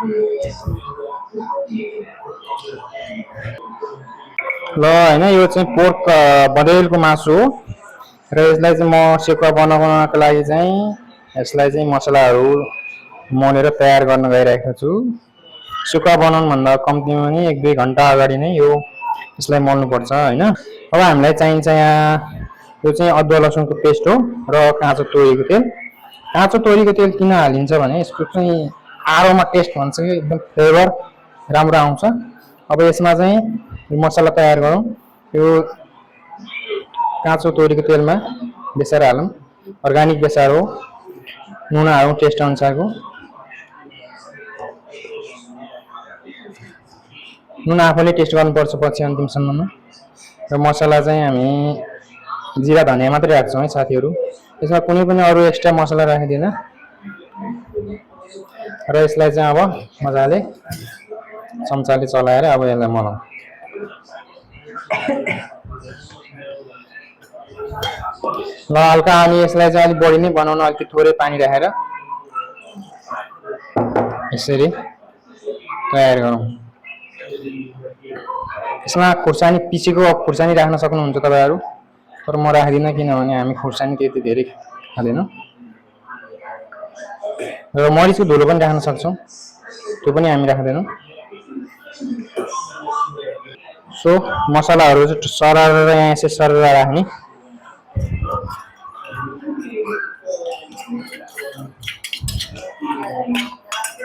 ल हैन यो चाहिँ पोर्क बडेलको मासु हो र यसलाई चाहिँ म सेकुवा बनाउनको लागि चाहिँ यसलाई चाहिँ मसलाहरू मोलेर तयार गर्न गइरहेको छु। सेकुवा बनाउनु भन्दा कम्तीमा पनि 1-2 घण्टा अगाडि नै यो यसलाई मोल्नु पर्छ हैन। अब हामीलाई चाहिन्छ यहाँ यो चाहिँ अदुवा लसुनको पेस्ट हो र काँचो तोरीको तेल। काँचो तोरीको तेल किन हालिन्छ भने यसको चाहिँ आरोमा टेस्ट भन्छ कि एकदम फ्लेभर राम्रो आउँछ। अब यसमा चाहिँ यो मसला तयार गरौँ। यो काँचो तोरीको तेलमा बेसार हालौँ, अर्ग्यानिक बेसार हो। नुन हालौँ टेस्ट अनुसारको। नुन आफूले टेस्ट गर्नुपर्छ पछि अन्तिमसम्ममा। र मसला चाहिँ हामी जिरा धनिया मात्रै राख्छौँ है साथीहरू। यसमा कुनै पनि अरू एक्स्ट्रा मसला राख्दिन। र यसलाई चाहिँ अब मजाले चम्चाले चलाएर अब यसलाई मलाउँ। ल हल्का हामी यसलाई चाहिँ अलिक बढी नै बनाउन अलिकति थोरै पानी राखेर यसरी तयार गरौँ। यसमा खुर्सानी पिसेको खुर्सानी राख्न सक्नुहुन्छ तपाईहरु, तर म राख्दिन किनभने हामी खुर्सानी त्यति धेरै खादैनौं। र मरिचको धुलो पनि राख्न सक्छौं, त्यो पनि हामी राख्दैनौं। सो मसलाहरु चाहिँ सरर यहाँ यसै सरर राख्ने।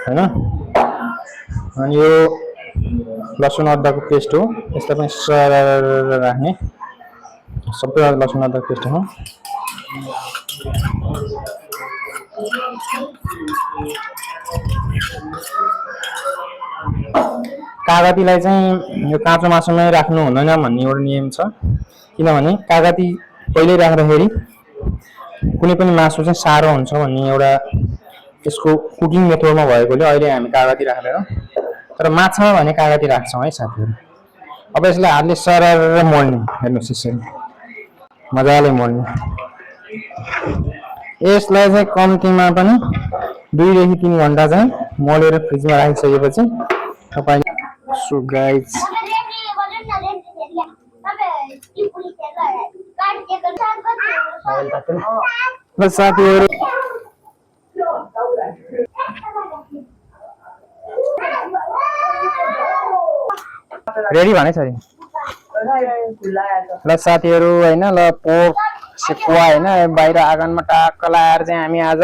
हैन, अनि यो लसुन अदुवाको पेस्ट हो, यसलाई पनि सरर राख्ने। सबै लसुन अदुवाको पेस्ट हो। कागतीलाई चाहिँ यो काँचो मासुमै राख्नु हुँदैन भन्ने एउटा नियम छ। किनभने कागती पहिले राख्दाखेरि कुनै पनि मासु चाहिँ सारो हुन्छ भन्ने एउटा यसको कुकिङ मेथडमा भएकोले अहिले हामी कागती राख्दैनौं। तर माछामा भने कागती राख्छौं है साथीहरु। अब यसलाई हातले सरर मोल्ने, हेर्नुस् यसरी मजाले मोल्ने। यसलाई चाहिँ कम्तीमा पनि 2 देखि 3 घण्टा चाहिँ मोलेर फ्रिजमा राखिसकेपछि तपाईले सो गाइज ल साथीहरु रेडी भने छ ल साथीहरु हैन। ल पोर्क सेकुवा हैन बाहिर आँगनमा टाक्क लाएर चाहिँ हामी आज